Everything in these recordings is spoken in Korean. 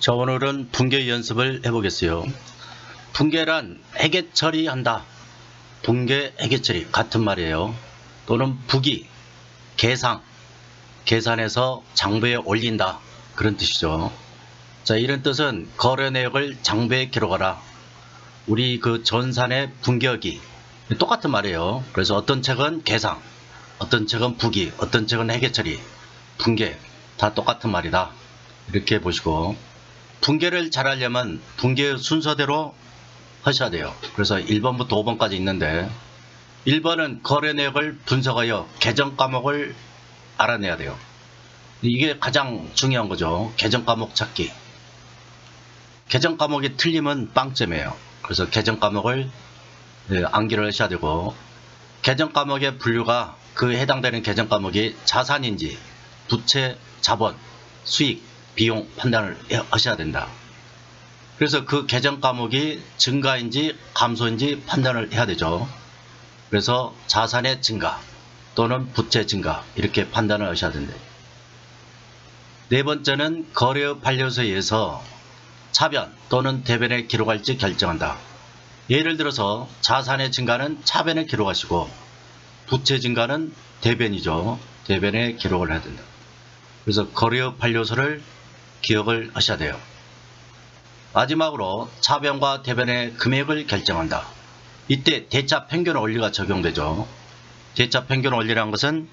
자, 오늘은 분계 연습을 해보겠어요. 분계란 회계 처리한다. 분계 회계 처리 같은 말이에요. 또는 부기, 계상, 계산해서 장부에 올린다. 그런 뜻이죠. 자, 이런 뜻은 거래 내역을 장부에 기록하라. 우리 그 전산의 분계하기 똑같은 말이에요. 그래서 어떤 책은 계상, 어떤 책은 부기, 어떤 책은 회계 처리, 분계 다 똑같은 말이다. 이렇게 보시고, 분계를 잘 하려면 분계의 순서대로 하셔야 돼요. 그래서 1번부터 5번까지 있는데, 1번은 거래 내역을 분석하여 계정 과목을 알아내야 돼요. 이게 가장 중요한 거죠. 계정 과목 찾기. 계정 과목이 틀리면 빵점이에요. 그래서 계정 과목을 암기를 하셔야 되고, 계정 과목의 분류가 그 해당되는 계정 과목이 자산인지 부채, 자본, 수익, 비용 판단을 하셔야 된다. 그래서 그 계정 과목이 증가인지 감소인지 판단을 해야 되죠. 그래서 자산의 증가 또는 부채 증가 이렇게 판단을 하셔야 된다. 네 번째는 거래의 판례서에 의해서 차변 또는 대변에 기록할지 결정한다. 예를 들어서 자산의 증가는 차변에 기록하시고 부채 증가는 대변이죠. 대변에 기록을 해야 된다. 그래서 거래의 판례서를 기억을 하셔야 돼요. 마지막으로 차변과 대변의 금액을 결정한다. 이때 대차 평균 원리가 적용되죠. 대차 평균 원리라는 것은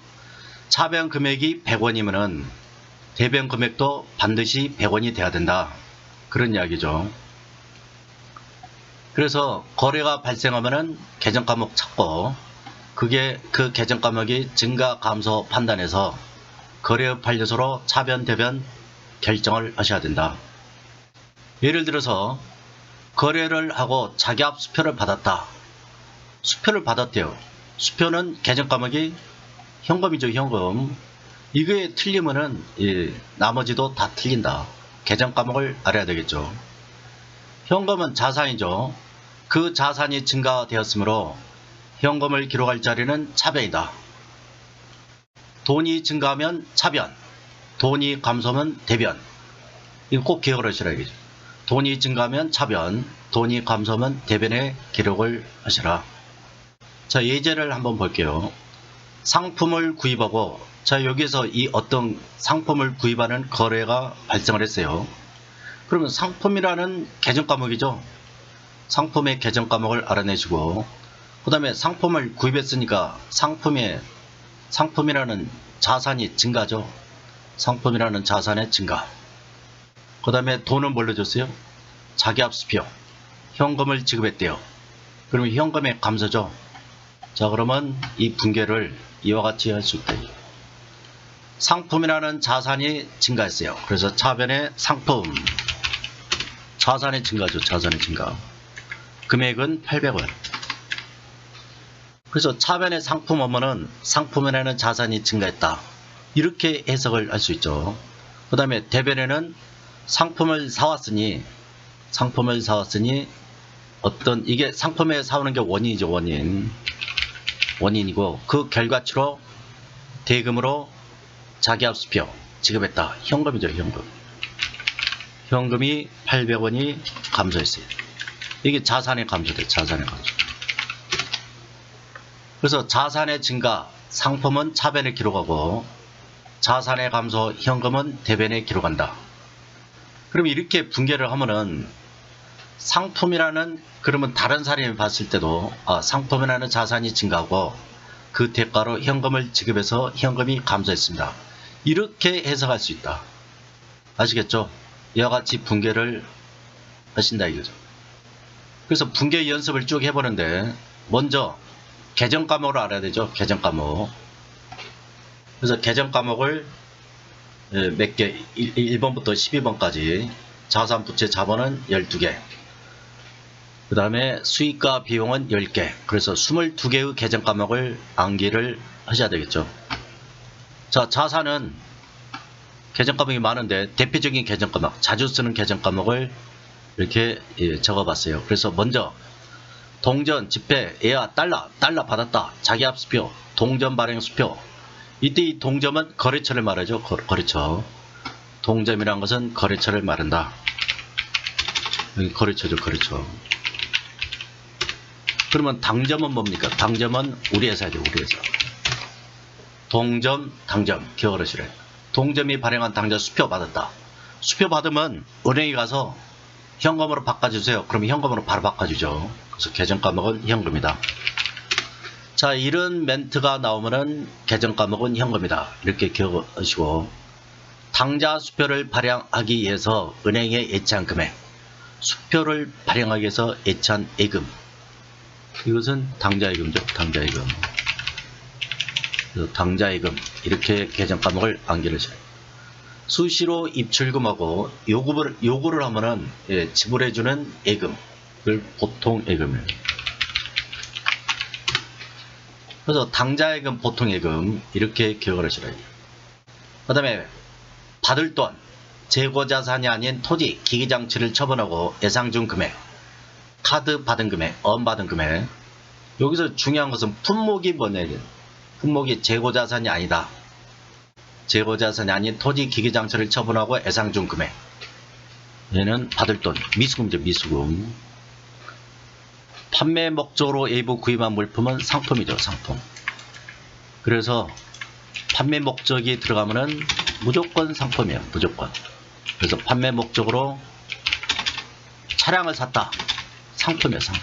차변 금액이 100원이면은 대변 금액도 반드시 100원이 돼야 된다. 그런 이야기죠. 그래서 거래가 발생하면은 계정 과목 찾고, 그게 그 계정 과목이 증가 감소 판단해서 거래 판례서로 차변 대변 결정을 하셔야 된다. 예를 들어서 거래를 하고 자기압 수표를 받았다. 수표를 받았대요. 수표는 계정 과목이 현금이죠. 현금. 이거에 틀리면은 나머지도 다 틀린다. 계정 과목을 알아야 되겠죠. 현금은 자산이죠. 그 자산이 증가되었으므로 현금을 기록할 자리는 차변이다. 돈이 증가하면 차변, 돈이 감소하면 대변. 이거 꼭 기억을 하시라겠죠. 돈이 증가하면 차변, 돈이 감소하면 대변에 기록을 하시라. 자, 예제를 한번 볼게요. 상품을 구입하고, 자, 여기서 이 어떤 상품을 구입하는 거래가 발생을 했어요. 그러면 상품이라는 계정 과목이죠. 상품의 계정 과목을 알아내시고, 그 다음에 상품을 구입했으니까 상품이라는 자산이 증가죠. 상품이라는 자산의 증가. 그 다음에 돈은 뭘로 줬어요? 자기압 수표. 현금을 지급했대요. 그러면 현금의 감소죠. 자, 그러면 이 분계를 이와 같이 할 수 있다. 상품이라는 자산이 증가했어요. 그래서 차변의 상품. 자산의 증가죠. 자산의 증가. 금액은 800원. 그래서 차변의 상품 오면은 상품이라는 자산이 증가했다. 이렇게 해석을 할 수 있죠. 그 다음에 대변에는 상품을 사왔으니 어떤 이게 상품에 사오는 게 원인이죠. 원인이고 그 결과치로 대금으로 자기압 수표 지급했다. 현금이죠. 현금이 800원이 감소했어요. 이게 자산의 감소돼. 자산의 감소. 그래서 자산의 증가, 상품은 차변에 기록하고 자산의 감소, 현금은 대변에 기록한다. 그럼 이렇게 분계를 하면은 그러면 다른 사람이 봤을 때도 상품이라는 자산이 증가하고 그 대가로 현금을 지급해서 현금이 감소했습니다. 이렇게 해석할 수 있다. 아시겠죠? 이와 같이 분계를 하신다 이거죠. 그래서 분계 연습을 쭉 해보는데, 먼저 계정 과목을 알아야 되죠. 계정 과목. 그래서 계정 과목을 몇 개, 1번부터 12번까지 자산, 부채, 자본은 12개. 그 다음에 수익과 비용은 10개. 그래서 22개의 계정 과목을 암기를 하셔야 되겠죠. 자, 자산은 계정 과목이 많은데 대표적인 계정 과목, 자주 쓰는 계정 과목을 이렇게 적어봤어요. 그래서 먼저 동전, 지폐, 예아, 달러 받았다. 자기압 수표, 동전 발행 수표. 이때 이 동점은 거래처를 말하죠. 거래처. 동점이란 것은 거래처를 말한다. 여기 거래처죠, 거래처. 그러면 당점은 뭡니까? 당점은 우리 회사죠, 우리 회사. 동점, 당점, 기억하시래. 동점이 발행한 당점 수표 받았다. 수표 받으면 은행에 가서 현금으로 바꿔주세요. 그러면 현금으로 바로 바꿔주죠. 그래서 계정 과목은 현금이다. 자, 이런 멘트가 나오면은 계정 과목은 현금이다. 이렇게 기억하시고, 당자 수표를 발행하기 위해서 은행에 예치한 금액, 수표를 발행하기 위해서 예치한 예금, 이것은 당자예금이죠. 당자예금. 당자예금, 이렇게 계정 과목을 암기하셔요. 수시로 입출금하고 요구를 하면은 지불해주는 예금, 이걸 보통 예금이에요. 그래서 당자예금, 보통예금, 이렇게 기억을 하시라요. 그 다음에 받을 돈, 재고자산이 아닌 토지, 기기장치를 처분하고 예상준 금액, 카드 받은 금액, 받은 금액. 여기서 중요한 것은 품목이 뭐냐. 품목이 재고자산이 아니다. 재고자산이 아닌 토지, 기기장치를 처분하고 예상준 금액. 얘는 받을 돈, 미수금이죠, 미수금. 판매 목적으로 일부 구입한 물품은 상품이죠, 상품. 그래서 판매 목적이 들어가면은 무조건 상품이에요, 무조건. 그래서 판매 목적으로 차량을 샀다. 상품이에요, 상품.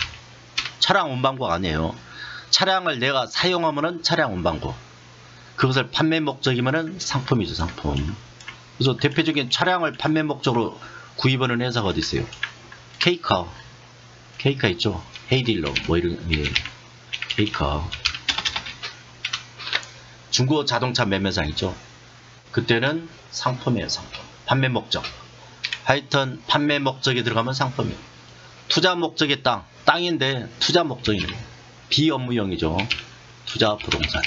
차량 운반구가 아니에요. 차량을 내가 사용하면은 차량 운반구. 그것을 판매 목적이면은 상품이죠, 상품. 그래서 대표적인 차량을 판매 목적으로 구입하는 회사가 어디 있어요? K카. K카 있죠? 헤이딜러, 뭐 이런, 예. K카. 중고 자동차 매매상 있죠? 그때는 상품이에요, 상품. 판매 목적. 하여튼, 판매 목적이 들어가면 상품이에요. 투자 목적의 땅인데, 투자 목적이에요. 비업무용이죠. 투자 부동산.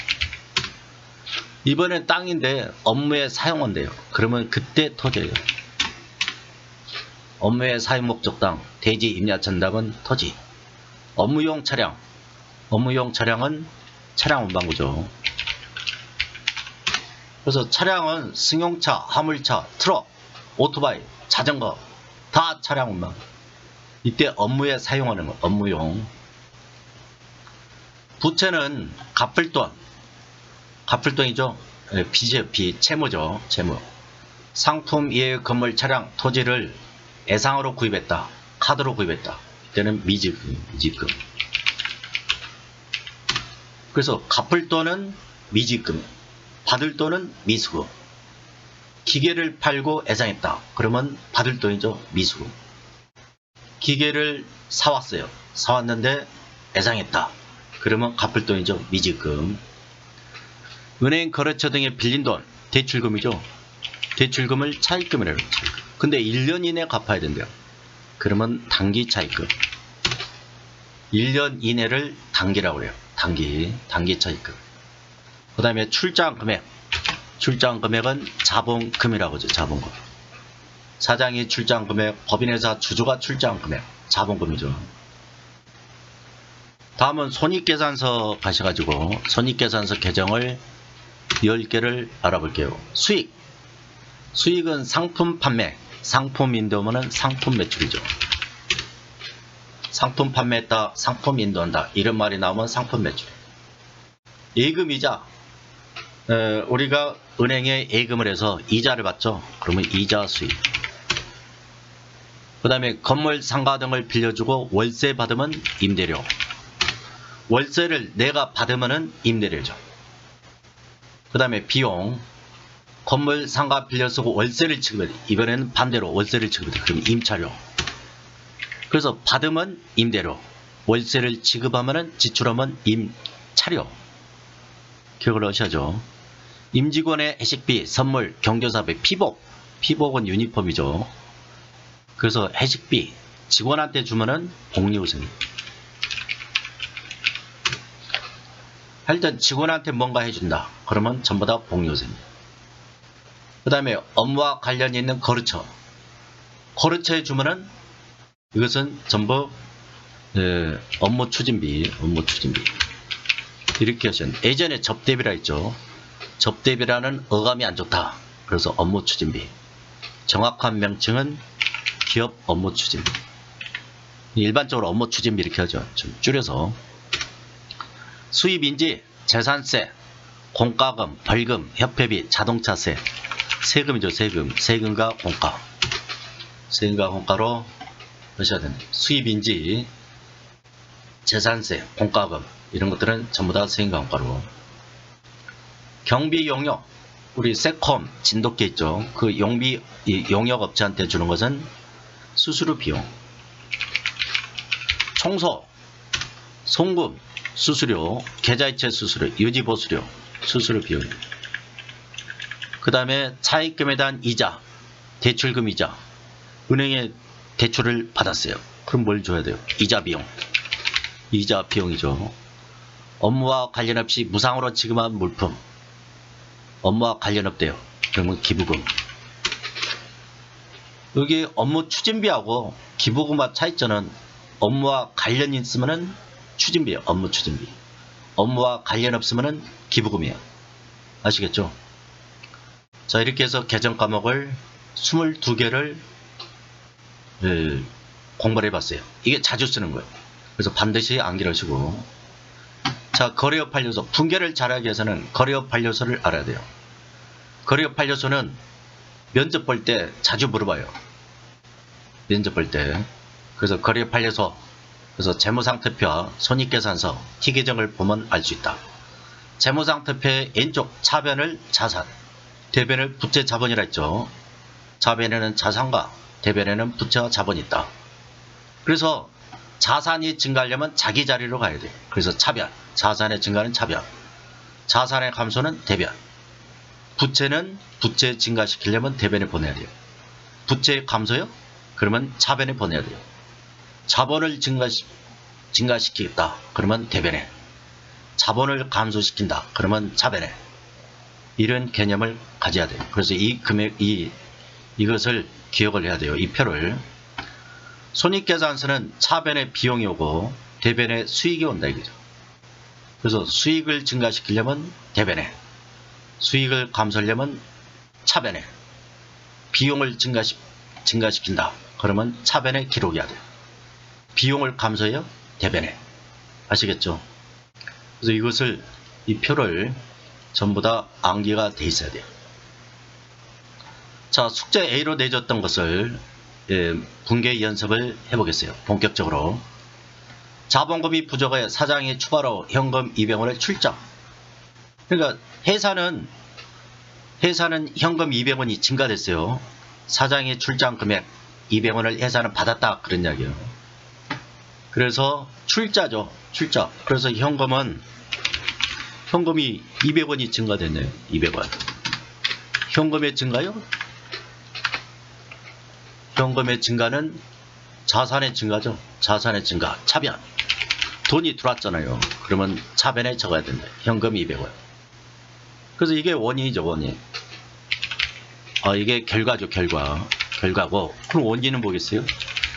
이번엔 땅인데, 업무에 사용한대요. 그러면 그때 토지예요. 업무의 사용 목적 땅, 대지, 임야, 전담은 토지. 업무용 차량, 업무용 차량은 차량 운반구죠. 그래서 차량은 승용차, 화물차, 트럭, 오토바이, 자전거 다 차량 운반. 이때 업무에 사용하는 거, 업무용. 부채는 갚을 돈이죠. 빚이에요, 빚, 채무죠, 채무. 상품 이외의 건물, 차량, 토지를 예상으로 구입했다. 카드로 구입했다. 이때는 미지금. 그래서 갚을 돈은 미지금, 받을 돈은 미수금. 기계를 팔고 예상했다. 그러면 받을 돈이죠, 미수금. 기계를 사왔어요. 사왔는데 예상했다. 그러면 갚을 돈이죠, 미지금. 은행, 거래처 등에 빌린 돈, 대출금이죠. 대출금을 차입금이라고 해요. 근데 1년 이내에 갚아야 된대요. 그러면 단기 차입금. 1년 이내를 단기라고 해요. 단기 차입금. 그 다음에 출장 금액. 출장 금액은 자본금이라고 하죠. 자본금. 사장이 출장 금액, 법인회사 주주가 출장 금액, 자본금이죠. 다음은 손익계산서 가셔가지고 손익계산서 계정을 10개를 알아볼게요. 수익은 상품 판매, 상품 인도하면 상품 매출이죠. 상품 판매했다, 상품 인도한다, 이런 말이 나오면 상품 매출. 예금이자, 우리가 은행에 예금을 해서 이자를 받죠. 그러면 이자 수익. 그 다음에 건물, 상가 등을 빌려주고 월세 받으면 임대료. 월세를 내가 받으면 임대료죠. 그 다음에 비용. 건물, 상가 빌려쓰고 월세를 지급해야 돼. 이번에는 반대로 월세를 지급해야 돼. 그러면 임차료. 그래서 받으면 임대료, 월세를 지급하면 지출하면 임차료. 기억을 하셔야죠. 임직원의 회식비, 선물, 경조사비, 피복은 유니폼이죠. 그래서 회식비 직원한테 주면은 복리후생. 하여튼 직원한테 뭔가 해준다. 그러면 전부 다 복리후생. 그 다음에 업무와 관련이 있는 거래처에 주면은 이것은 전부 업무 추진비. 이렇게 하셨는데, 예전에 접대비라 했죠. 접대비라는 어감이 안 좋다. 그래서 업무 추진비. 정확한 명칭은 기업 업무 추진비. 일반적으로 업무 추진비 이렇게 하죠. 좀 줄여서. 수입인지 재산세, 공과금, 벌금, 협회비, 자동차세, 세금이죠. 세금과 공과. 세금과 공과로 하셔야 됩니다. 수입인지 재산세, 공과금 이런 것들은 전부 다 세금과 공과로. 경비 용역, 우리 세콤 진돗개 있죠. 그 용역 업체한테 주는 것은 수수료 비용. 청소, 송금, 수수료, 계좌이체 수수료, 유지보수료, 수수료 비용. 그 다음에 차입금에 대한 이자, 대출금 이자. 은행에 대출을 받았어요. 그럼 뭘 줘야 돼요? 이자 비용. 이자 비용이죠. 업무와 관련 없이 무상으로 지급한 물품. 업무와 관련 없대요. 그러면 기부금. 여기 업무 추진비하고 기부금과 차이점은 업무와 관련이 있으면 추진비예요. 업무 추진비. 업무와 관련 없으면 기부금이에요. 아시겠죠? 자, 이렇게 해서 개정 과목을 22개를 공부를 해봤어요. 이게 자주 쓰는 거예요. 그래서 반드시 암기하시고. 자, 거래업 판례서. 분계를 잘하기 위해서는 거래업 판례서를 알아야 돼요. 거래업 판례서는 면접 볼 때 자주 물어봐요. 면접 볼 때. 그래서 거래업 판례서, 그래서 재무상태표와 손익계산서, T계정을 보면 알 수 있다. 재무상태표의 왼쪽 차변을 자산, 대변을 부채 자본이라 했죠. 좌변에는 자산과 대변에는 부채와 자본이 있다. 그래서 자산이 증가하려면 자기 자리로 가야 돼요. 그래서 차변, 자산의 증가는 차변, 자산의 감소는 대변, 부채는 부채 증가시키려면 대변에 보내야 돼요. 부채 감소요? 그러면 차변에 보내야 돼요. 자본을 증가시키겠다. 그러면 대변에. 자본을 감소시킨다. 그러면 차변에. 이런 개념을 가져야 돼요. 그래서 이 금액, 이것을 기억을 해야 돼요. 이 표를. 손익계산서는 차변에 비용이 오고 대변에 수익이 온다 이거죠. 그래서 수익을 증가시키려면 대변에, 수익을 감소하려면 차변에, 비용을 증가시킨다. 그러면 차변에 기록해야 돼요. 비용을 감소해요? 대변에. 아시겠죠? 그래서 이것을, 이 표를 전부 다 암기가 돼 있어야 돼요. 자, 숙제 A로 내줬던 것을 분계 연습을 해보겠어요. 본격적으로. 자본금이 부족해 사장이 추가로 현금 200원을 출장. 그러니까 회사는 현금 200원이 증가됐어요. 사장의 출장 금액 200원을 회사는 받았다. 그런 이야기예요. 그래서 출자죠. 출자. 그래서 현금이 200원이 증가됐네요. 200원. 현금의 증가요? 현금의 증가는 자산의 증가죠. 자산의 증가. 차변. 돈이 들어왔잖아요. 그러면 차변에 적어야 된다. 현금 200원. 그래서 이게 원인이죠. 원인. 이게 결과죠. 결과고. 그럼 원인은 뭐겠어요?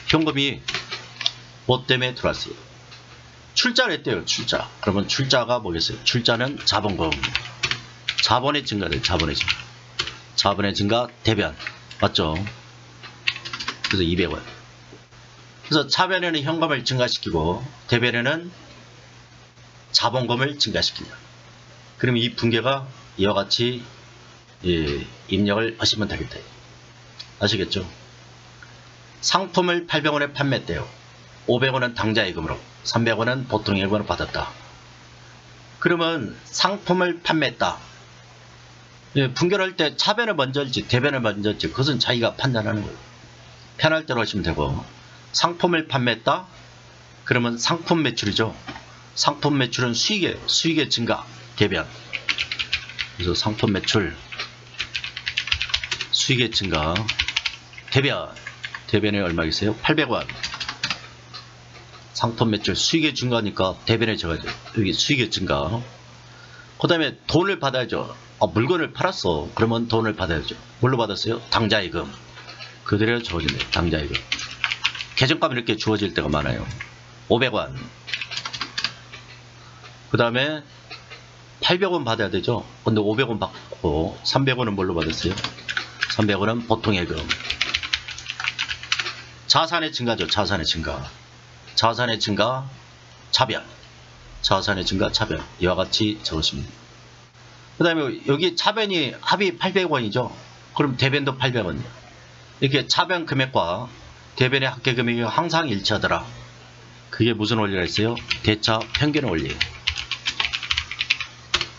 현금이 뭐 때문에 들어왔어요? 출자를 했대요. 출자. 그러면 출자가 뭐겠어요? 출자는 자본금. 자본의 증가를. 자본의 증가. 자본의 증가 대변. 맞죠? 그래서 200원. 그래서 차변에는 현금을 증가시키고 대변에는 자본금을 증가시킨다. 그럼 이 분계가 이와 같이 입력을 하시면 되겠다. 아시겠죠? 상품을 800원에 판매했대요. 500원은 당좌예금으로, 300원은 보통예금으로 받았다. 그러면 상품을 판매했다. 분계를 할 때 차변을 먼저 할지 대변을 먼저 할지 그것은 자기가 판단하는 거예요. 편할 대로 하시면 되고. 상품을 판매했다. 그러면 상품 매출이죠. 상품 매출은 수익의 증가, 대변. 그래서 상품 매출, 수익의 증가, 대변에 얼마겠어요? 800원. 상품 매출, 수익의 증가니까 대변에 적어야 돼요. 여기 수익의 증가. 그 다음에 돈을 받아야죠. 물건을 팔았어. 그러면 돈을 받아야죠. 뭘로 받았어요? 당좌예금. 그대로 주어지네요. 당좌예금. 계정값이 이렇게 주어질 때가 많아요. 500원. 그 다음에 800원 받아야 되죠. 근데 500원 받고 300원은 뭘로 받았어요? 300원은 보통예금. 자산의 증가죠. 자산의 증가. 자산의 증가 차변. 자산의 증가 차변. 이와 같이 적으십니다. 그 다음에 여기 차변이 합이 800원이죠. 그럼 대변도 800원. 이렇게 차변 금액과 대변의 합계 금액이 항상 일치하더라. 그게 무슨 원리가 있어요? 대차 평균 원리.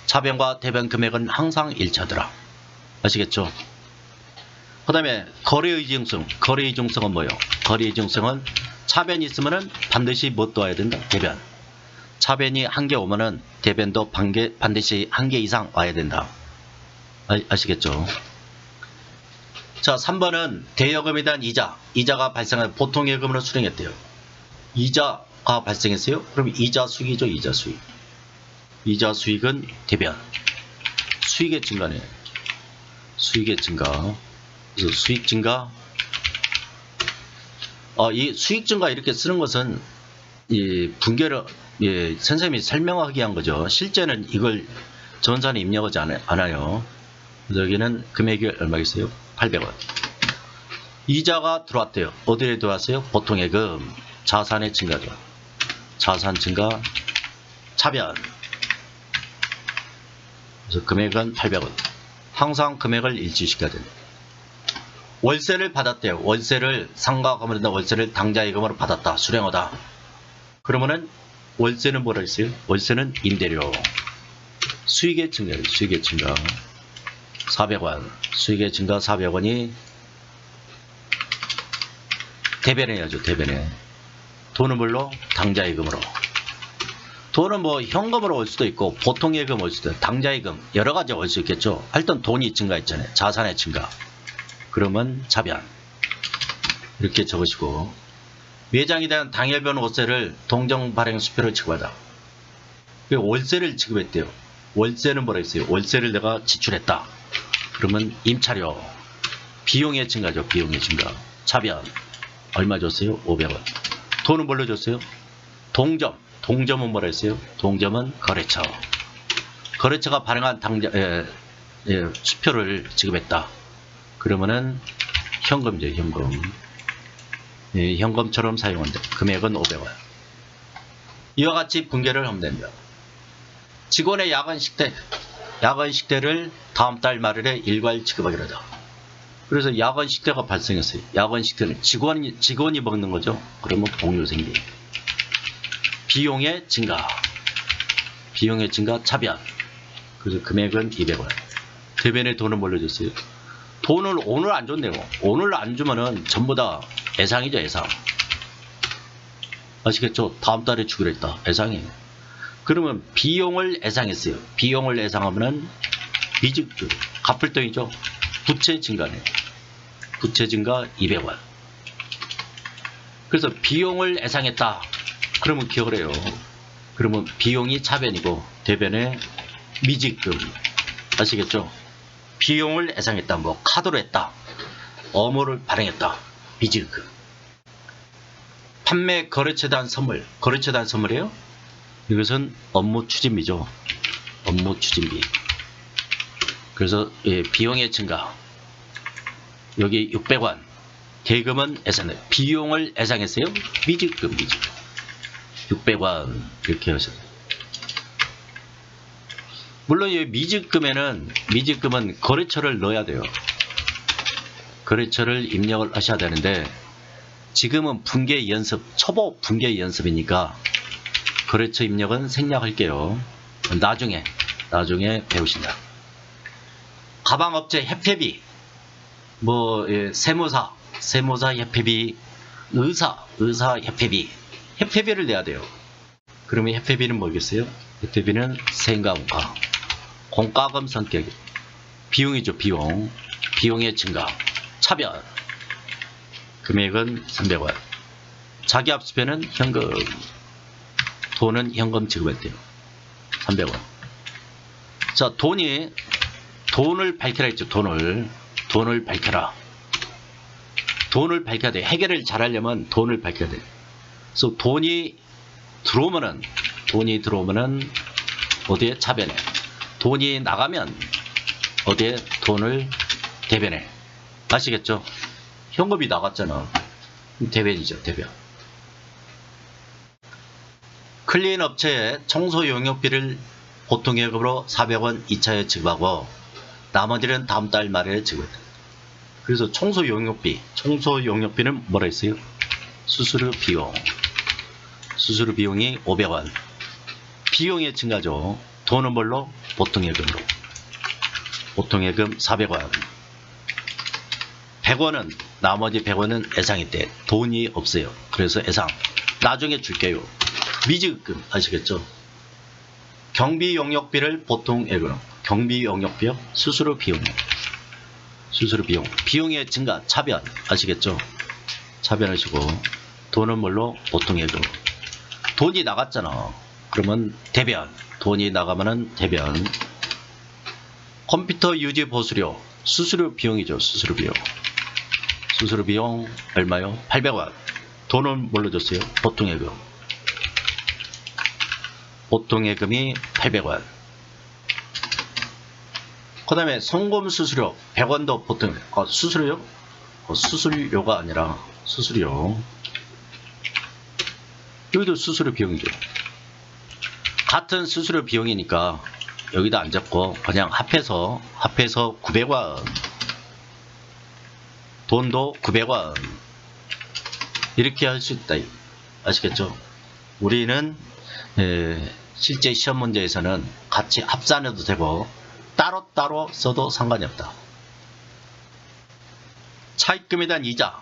차변과 대변 금액은 항상 일치하더라. 아시겠죠? 그 다음에 거래의 이중성. 거래의 이중성은 뭐예요? 거래의 이중성은 차변이 있으면은 반드시 뭐 또 와야 된다? 대변. 차변이 한 개 오면은 대변도 반드시 한 개 이상 와야 된다. 아시겠죠? 자, 3번은 대여금에 대한 이자. 이자가 발생한 보통 예금으로 수령했대요. 이자가 발생했어요? 그럼 이자 수익이죠. 이자 수익. 이자 수익은 대변. 수익의 증가네. 수익의 증가. 그래서 수익 증가. 이 수익 증가 이렇게 쓰는 것은 이 분계를 선생님이 설명하기 위한 거죠. 실제는 이걸 전산에 입력하지 않아요. 그래서 여기는 금액이 얼마겠어요? 800원. 이자가 들어왔대요. 어디에 들어왔어요? 보통예금. 자산의 증가죠. 자산 증가 차변. 그래서 금액은 800원. 항상 금액을 일치시켜야 됩니다. 월세를 받았대요. 월세를 상가 가면 월세를 당좌예금으로 받았다. 수령하다. 그러면은 월세는 뭐라 했어요? 월세는 임대료. 수익의 증가. 수익의 증가 400원. 수익의 증가 400원이 대변해야죠. 대변해. 돈은 뭘로? 당좌예금으로. 돈은 뭐 현금으로 올 수도 있고 보통예금 올 수도 있고 당좌예금 여러 가지 올 수 있겠죠. 하여튼 돈이 증가했잖아요. 자산의 증가. 그러면 차변. 이렇게 적으시고 매장에 대한 당일변 월세를 동정 발행 수표를 지급하다. 월세를 지급했대요. 월세는 뭐라 했어요? 월세를 내가 지출했다. 그러면 임차료. 비용의 증가죠. 비용의 증가. 차변. 얼마 줬어요? 500원. 돈은 뭘로 줬어요? 동점. 동점은 뭐라 했어요? 동점은 거래처. 거래처가 발행한 수표를 지급했다. 그러면은 현금이죠. 현금. 현금처럼 사용한다. 금액은 500원. 이와 같이 분계를 하면 됩니다. 직원의 야간 식대. 야간 식대를 다음 달 말일에 일괄 지급하기로 하다. 그래서 야간 식대가 발생했어요. 야간 식대는 직원이 먹는 거죠. 그러면 공유 생기. 비용의 증가. 비용의 증가 차변. 그래서 금액은 200원. 대변에 돈을 뭘로 줬어요? 돈을 오늘 안 줬네요. 오늘 안 주면은 전부 다 예상이죠. 예상. 아시겠죠? 다음 달에 주기로 했다. 예상이에요. 그러면 비용을 예상했어요. 비용을 예상하면은 미직주 갚을돈이죠. 부채 증가네. 부채 증가 200원. 그래서 비용을 예상했다. 그러면 기억을 해요. 그러면 비용이 차변이고 대변에 미직금. 아시겠죠? 비용을 예상했다. 뭐 카드로 했다. 업무를 발행했다. 미직금. 판매 거래처에 대한 선물. 거래처에 대한 선물이에요. 이것은 업무 추진비죠. 업무 추진비. 그래서 비용의 증가. 여기 600원. 계금은 예상해. 비용을 예상했어요. 미직금. 600원. 이렇게 하셨어요. 물론 이 미직금은 거래처를 넣어야 돼요. 거래처를 입력을 하셔야 되는데 지금은 분계 연습, 초보 분계 연습이니까 거래처 입력은 생략할게요. 나중에 배우신다. 가방업체 협회비, 세무사 협회비, 의사 협회비, 협회비를 내야 돼요. 그러면 협회비는 뭐겠어요? 협회비는 세금과 공과금 성격. 비용이죠. 비용의 증가. 차변. 금액은 300원. 자기압수표는 현금. 돈은 현금 지급했대요. 300원. 자, 돈을 밝혀라 했죠. 돈을 밝혀라. 돈을 밝혀야 돼. 해결을 잘하려면 돈을 밝혀야 돼. 그래서 돈이 들어오면은 어디에? 차변에. 돈이 나가면 어디에? 돈을 대변해. 아시겠죠? 현금이 나갔잖아. 대변이죠, 대변. 클린 업체에 청소 용역비를 보통예금으로 400원 2차에 지급하고 나머지는 다음 달 말에 지급했다. 그래서 청소 용역비는 뭐라 했어요? 수수료 비용. 수수료 비용이 500원. 비용의 증가죠. 돈은 뭘로? 보통예금으로. 보통예금 400원. 100원은 나머지 100원은 예상인데 돈이 없어요. 그래서 예상 나중에 줄게요. 미지급금 아시겠죠? 경비용역비를 보통예금. 경비용역비요? 수수료 비용. 수수료 비용. 비용의 증가 차변 아시겠죠? 차변하시고 돈은 뭘로? 보통예금. 돈이 나갔잖아. 그러면 대변. 돈이 나가면은 대변. 컴퓨터 유지 보수료. 수수료 비용이죠. 수수료 비용. 수수료 비용 얼마요? 800원. 돈은 뭘로 줬어요? 보통예금. 보통예금이 800원. 그 다음에 송금 수수료 100원도 보통 수수료요? 수수료가 아니라 수수료. 여기도 수수료 비용이죠. 같은 수수료 비용이니까 여기다 안 적고 그냥 합해서 900원. 돈도 900원. 이렇게 할 수 있다. 아시겠죠? 우리는 실제 시험 문제에서는 같이 합산해도 되고 따로따로 써도 상관이 없다. 차입금에 대한 이자.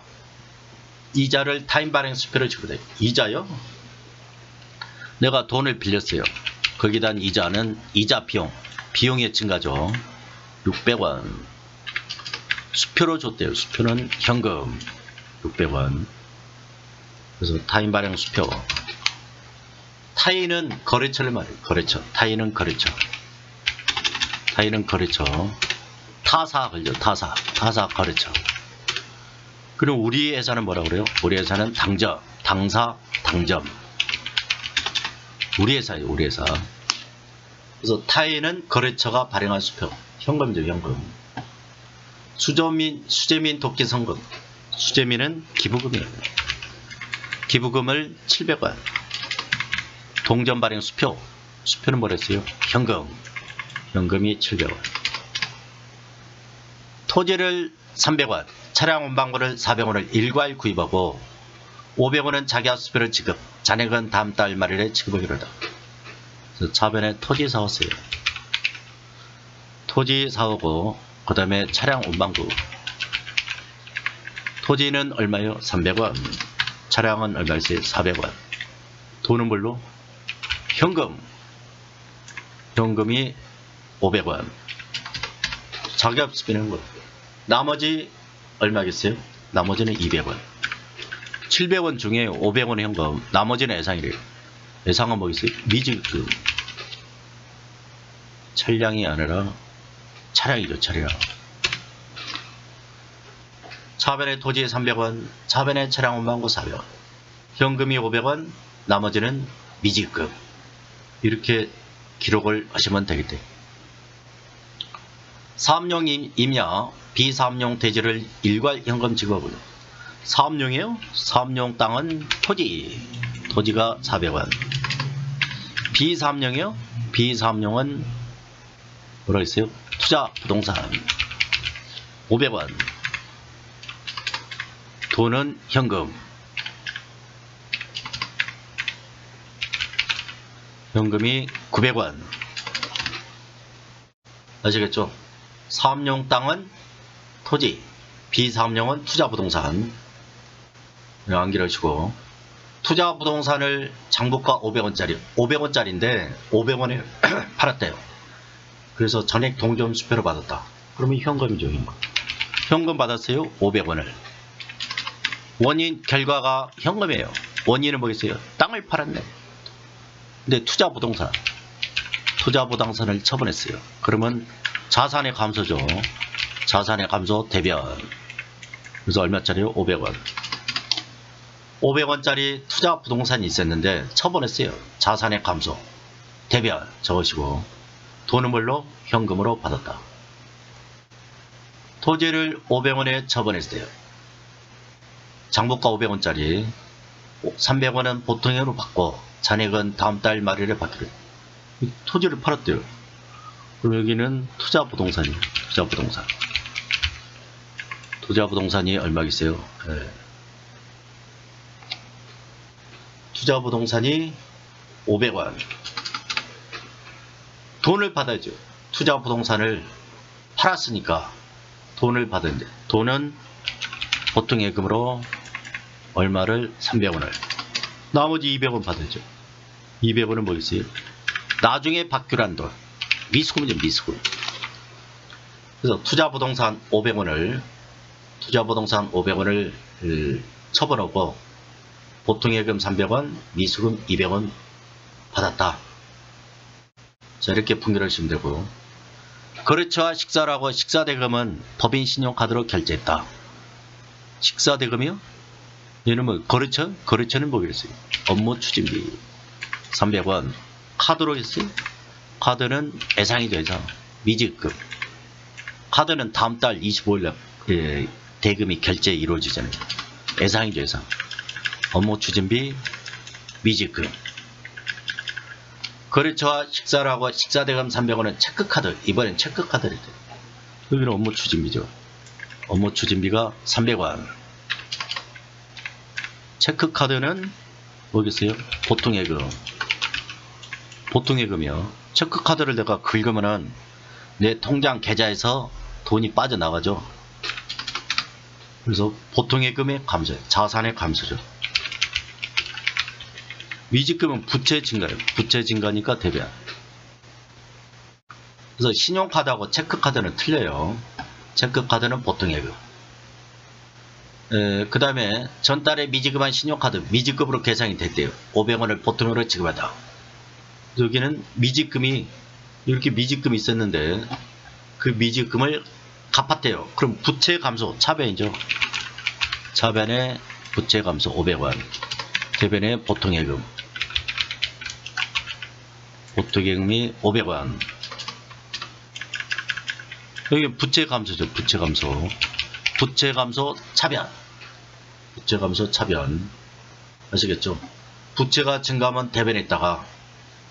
이자를 타임 발행 수표로 지급해. 이자요? 내가 돈을 빌렸어요. 거기에 대한 이자는 이자 비용. 비용의 증가죠. 600원. 수표로 줬대요. 수표는 현금 600원. 그래서 타임 발행 수표. 타인은 거래처를 말해요. 거래처. 타인은 거래처. 타인은 거래처. 타사 걸려. 타사 거래처. 그럼 우리 회사는 뭐라 그래요? 우리 회사는 당점. 당사 당점. 우리 회사예요. 우리 회사. 그래서 타인은 거래처가 발행한 수표. 현금이죠. 현금. 수재민 돕기 성금. 수재민은 기부금이에요. 기부금을 700원. 동전 발행 수표. 수표는 뭐랬어요? 현금. 현금이 700원. 토지를 300원. 차량 운반고를 400원을 일괄 구입하고 500원은 자기야 수표를 지급. 잔액은 다음 달 말일에 지급하기로 하다. 그래서 차변에 토지 사왔어요. 토지 사오고 그 다음에 차량 운반구. 토지는 얼마요? 300원. 차량은 얼마였어요? 400원. 돈은 뭘로? 현금. 현금이 500원. 자기합수비는 거. 나머지 얼마겠어요? 나머지는 200원. 700원 중에 500원 현금. 나머지는 예상이래요. 예상은 뭐겠어요? 미지급. 차량이 아니라 차량이죠. 차량. 차변에 토지 300원. 차변에 차량 운반고 400원. 현금이 500원. 나머지는 미지급. 이렇게 기록을 하시면 되겠대요. 사업용 임야, 비사업용 대지를 일괄 현금 지급하고요. 사업용이에요? 사업용 땅은 토지. 토지가 400원. 비사업용이요? 비사업용은 뭐라 했어요? 투자 부동산 500원. 돈은 현금. 현금이 900원. 아시겠죠? 사업용 땅은 토지, 비사업용은 투자부동산. 암기하시고 투자부동산을 장부가 500원짜리, 500원짜리인데 500원에 팔았대요. 그래서 전액 동전 수표로 받았다. 그러면 현금이죠. 현금 받았어요. 500원을. 원인 결과가 현금이에요. 원인은 뭐겠어요? 땅을 팔았네. 근데 투자부동산을 처분했어요. 그러면 자산의 감소죠. 자산의 감소 대변. 그래서 얼마짜리요? 500원. 500원짜리 투자부동산이 있었는데 처분했어요. 자산의 감소 대변 적으시고 돈은 뭘로? 현금으로 받았다. 토지를 500원에 처분했어요. 장부가 500원짜리 300원은 보통으로 받고 잔액은 다음 달 말일에 받기로. 토지를 팔았대요. 그럼 여기는 투자부동산이에요. 투자부동산. 투자부동산이 얼마겠어요? 네. 투자부동산이 500원. 돈을 받아야죠. 투자부동산을 팔았으니까 돈을 받았는데, 돈은 보통 예금으로 얼마를? 300원을. 나머지 200원 받아야죠. 200원은 뭐겠어요? 나중에 받기로 한 돈. 미수금이죠, 미수금. 그래서 투자부동산 500원을 처분하고 보통예금 300원, 미수금 200원 받았다. 자, 이렇게 분류를 하시면 되고, 거래처와 식사를 하고 식사대금은 법인 신용카드로 결제했다. 식사대금이요? 얘는 뭐 거래처? 거래처는 뭐겠어요? 업무 추진비 300원. 카드로 했어요? 카드는 예상이죠, 예상. 미지급. 카드는 다음 달 25일날 대금이 결제 이루어지잖아요. 예상이죠, 예상. 업무 추진비, 미지급. 거래처와 식사를 하고 식사대금 300원은 체크카드. 이번엔 체크카드를 해요. 여기는 업무 추진비죠. 업무 추진비가 300원. 체크카드는 뭐겠어요? 보통예금. 보통예금이요. 체크카드를 내가 긁으면은 내 통장 계좌에서 돈이 빠져나가죠. 그래서 보통예금의 감소, 자산의 감소죠. 미지금은 부채 증가예요. 부채 증가니까 대변. 그래서 신용카드하고 체크카드는 틀려요. 체크카드는 보통예금. 그 다음에 전달에 미지급한 신용카드 미지급으로 계산이 됐대요. 500원을 보통으로 지급하다. 여기는 미지금이 이렇게 미지금이 있었는데 그 미지금을 갚았대요. 그럼 부채 감소 차변이죠. 차변에 부채 감소 500원. 대변에 보통예금. 보통예금이 500원. 여기 부채 감소죠. 부채 감소. 부채 감소 차변. 부채 감소 차변. 아시겠죠? 부채가 증가하면 대변에 있다가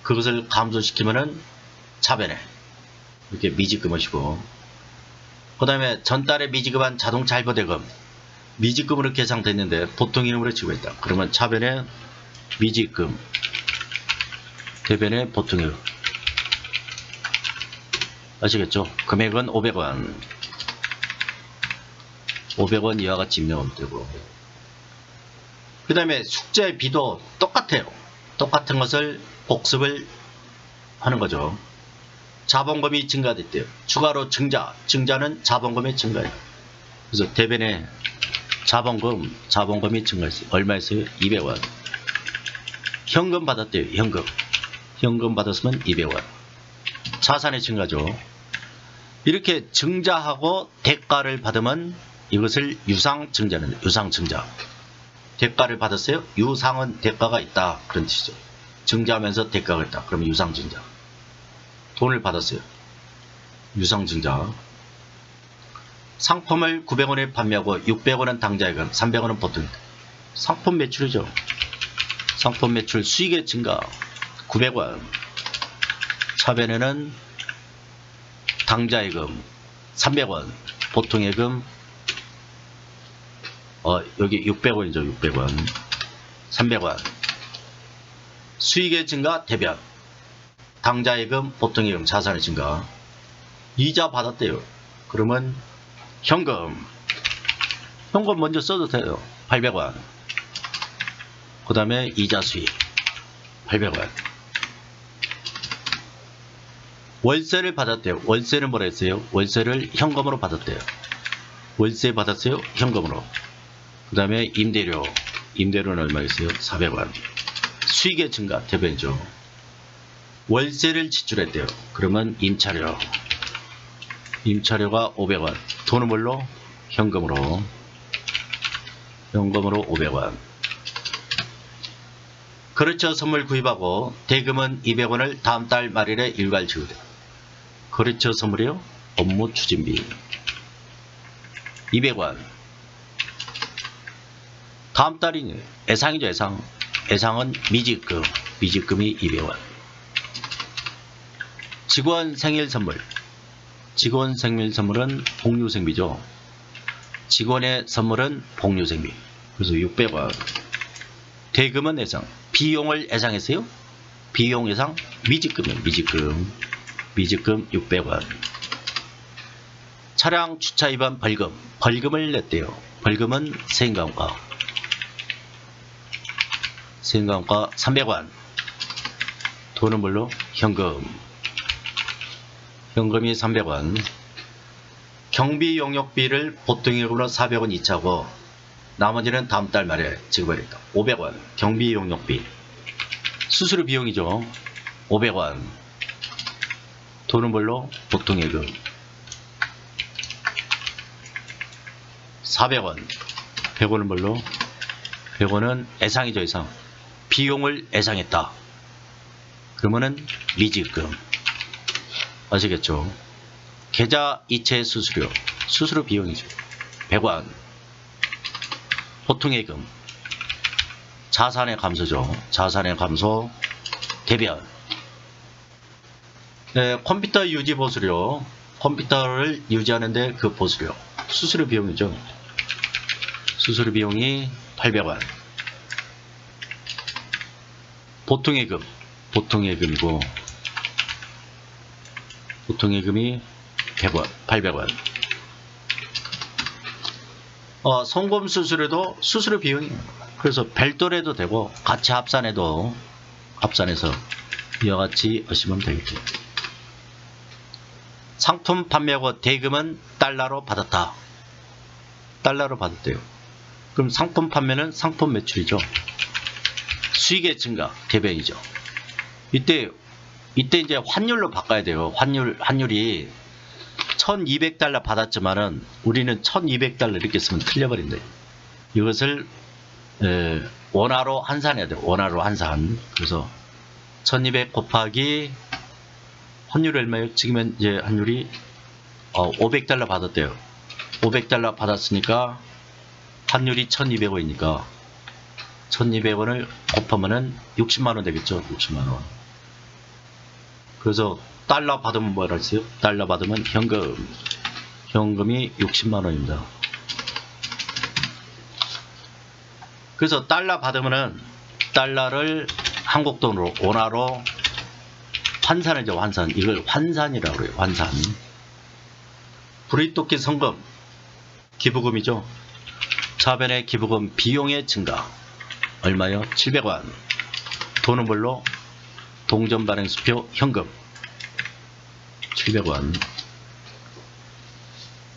그것을 감소시키면은 차변에 이렇게 미지급하시고, 그 다음에 전달에 미지급한 자동차 할부대금 미지급으로 계상됐는데 보통이름으로 지급했다. 그러면 차변에 미지급, 대변에 보통이름. 아시겠죠? 금액은 500원. 500원 이와 같이 입력하면 되고, 그 다음에 숙제비도 똑같아요. 똑같은 것을 복습을 하는 거죠. 자본금이 증가됐대요. 추가로 증자는 자본금의 증가예요. 그래서 대변에 자본금이 증가했어요. 얼마였어요? 200원. 현금 받았대요. 현금 받았으면 200원. 자산의 증가죠. 이렇게 증자하고 대가를 받으면 이것을 유상증자는 유상증자. 대가를 받았어요? 유상은 대가가 있다. 그런 뜻이죠. 증자하면서 대가가 있다. 그러면 유상증자. 돈을 받았어요. 유상증자. 상품을 900원에 판매하고 600원은 당자예금, 300원은 보통. 상품 매출이죠. 상품 매출 수익의 증가 900원. 차변에는 당자예금 300원, 보통예금 여기 600원이죠. 600원. 300원. 수익의 증가 대변. 당자예금, 보통예금, 자산의 증가. 이자 받았대요. 그러면 현금 먼저 써도 돼요. 800원. 그 다음에 이자 수익 800원. 월세를 받았대요. 월세는 뭐라 했어요? 월세를 현금으로 받았대요. 월세 받았어요? 현금으로. 그 다음에 임대료는 얼마였어요? 400원. 수익의 증가 대변이죠. 월세를 지출했대요. 그러면 임차료가 500원. 돈은 뭘로? 현금으로 500원. 거래처 선물 구입하고 대금은 200원을 다음 달 말일에 일괄 지급돼요. 거래처 선물이요? 업무 추진비. 200원. 다음 달이 애상이죠, 애상. 애상은 미지급. 미지급이 200원. 직원 생일 선물. 직원 생일 선물은 복류생비죠. 직원의 선물은 복류생비. 그래서 600원. 대금은 애상. 비용을 애상했어요? 비용 애상 미지급이에요. 미지급. 미지급 600원. 차량 주차 위반 벌금. 벌금을 냈대요. 벌금은 세금과금가. 세금과금가 300원. 돈은 뭘로? 현금. 현금이 300원. 경비 용역비를 보통액으로 400원 이차고 나머지는 다음 달 말에 지급하겠다. 500원. 경비 용역비. 수수료 비용이죠. 500원. 돈은 뭘로? 보통액은 400원. 100원은 뭘로? 100원은 애상이죠, 애상. 비용을 애상했다. 그러면은 미지급. 아시겠죠? 계좌 이체 수수료. 수수료 비용이죠. 100원. 보통예금. 자산의 감소죠. 자산의 감소. 대변. 네, 컴퓨터 유지 보수료. 컴퓨터를 유지하는데 그 보수료. 수수료 비용이죠. 수수료 비용이 800원. 보통예금. 보통예금이고 보통예금이 100원, 800원. 송금 수수료도 수수료 비용이. 그래서 별도로 해도 되고 같이 합산해서 이와 같이 하시면 되겠죠. 상품 판매하고 대금은 달러로 받았다. 달러로 받았대요. 그럼 상품 판매는 상품 매출이죠. 수익의 증가, 대변이죠. 이때 이제 환율로 바꿔야 돼요. 환율이 1200달러 받았지만은 우리는 1200달러 이렇게 쓰면 틀려버린다. 이것을 원화로 환산해야 돼요. 원화로 환산. 그래서 1200 곱하기 환율이 얼마예요? 지금은 이제 환율이 500달러 받았대요. 500달러 받았으니까 환율이 1200원이니까 1200원을 곱하면은 60만원 되겠죠. 60만원. 그래서 달러 받으면 뭐라 했어요? 달러 받으면 현금. 현금이 60만원입니다. 그래서 달러 받으면은 달러를 한국 돈으로 원화로 환산이죠. 환산. 이걸 환산이라고 해요. 환산. 불이토끼 성금. 기부금이죠. 차변의 기부금 비용의 증가. 얼마요? 700원. 돈은 뭘로? 동전발행수표 현금 700원.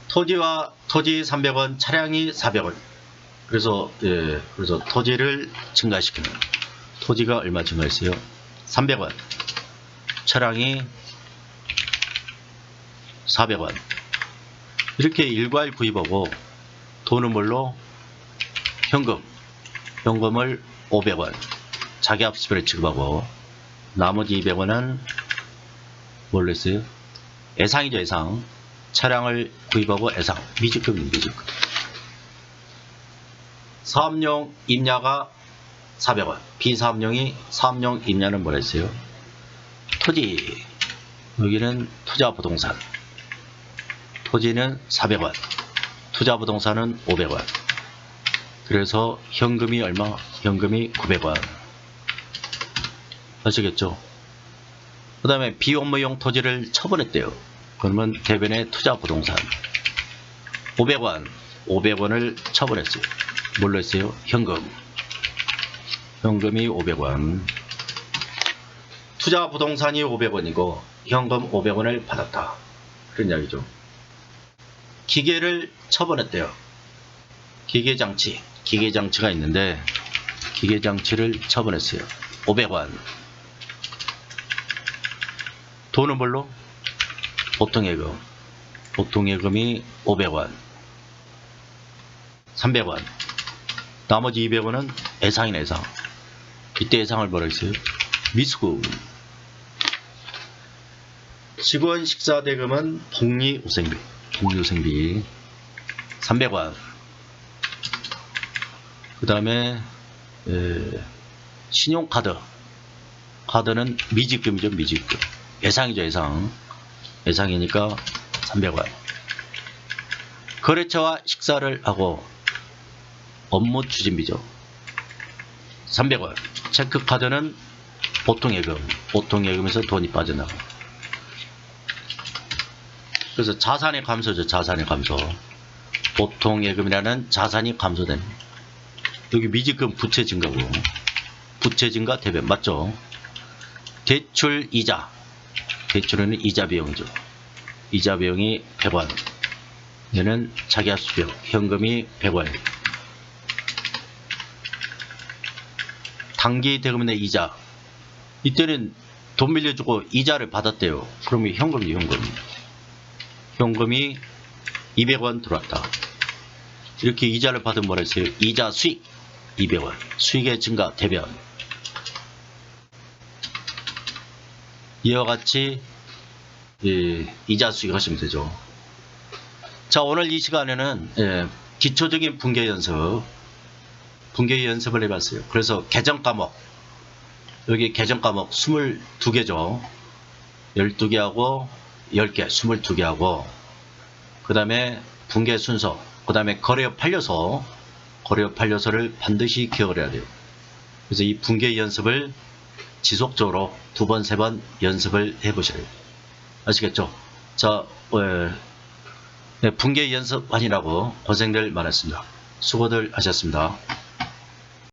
토지 300원, 차량이 400원. 그래서 토지를 증가시키는. 토지가 얼마 증가했어요? 300원. 차량이 400원. 이렇게 일괄 구입하고 돈은 뭘로? 현금. 현금을 500원. 자기합수표를 지급하고 나머지 200원은 뭘로 했어요? 애상이죠, 애상. 차량을 구입하고 애상. 미지급입니다, 미지급. 사업용 임야가 400원. 비사업용이 사업용 임야는 뭐라 했어요? 토지. 여기는 투자부동산. 토지는 400원. 투자부동산은 500원. 그래서 현금이 얼마? 현금이 900원. 아시겠죠? 그 다음에 비업무용 토지를 처분했대요. 그러면 대변의 투자부동산 500원 500원을 처분했어요. 뭘로 했어요? 현금. 현금이 500원. 투자부동산이 500원이고 현금 500원을 받았다. 그런 이야기죠. 기계를 처분했대요. 기계장치가 있는데 기계장치를 처분했어요. 500원. 돈은 뭘로? 보통예금. 보통예금이 500원. 300원. 나머지 200원은 애상이네, 애상. 이때 애상을 뭐라 했어요? 미수금. 직원 식사대금은 복리후생비. 복리후생비. 300원. 그 다음에 신용카드. 카드는 미지급이죠. 미지급. 예상이죠. 예상. 예상이니까 300원. 거래처와 식사를 하고 업무 추진비죠. 300원. 체크카드는 보통예금. 보통예금에서 돈이 빠져나가. 그래서 자산의 감소죠. 자산의 감소. 보통예금이라는 자산이 감소됩니다. 여기 미지급 부채 증가고, 부채 증가 대변 맞죠? 대출 이자. 대출은 이자 비용이죠. 이자 비용이 100원. 얘는 자기합수비용. 현금이 100원. 단기 대금의 이자. 이때는 돈 빌려주고 이자를 받았대요. 그러면 현금이 현금. 현금이 200원 들어왔다. 이렇게 이자를 받으면 뭐라 했어요? 이자 수익 200원. 수익의 증가 대변. 이와 같이 이자 수익 하시면 되죠. 자, 오늘 이 시간에는 기초적인 분계 연습을 해봤어요. 그래서 개정 과목, 여기 개정 과목 22개죠. 12개 하고 10개, 22개 하고, 그 다음에 분계 순서, 그 다음에 거래업 판례서, 거래업 판례서를 반드시 기억을 해야 돼요. 그래서 이 분계 연습을 지속적으로 2번, 3번 연습을 해보셔야 돼요. 아시겠죠? 자, 분계 연습하느라고 고생들 많았습니다. 수고들 하셨습니다.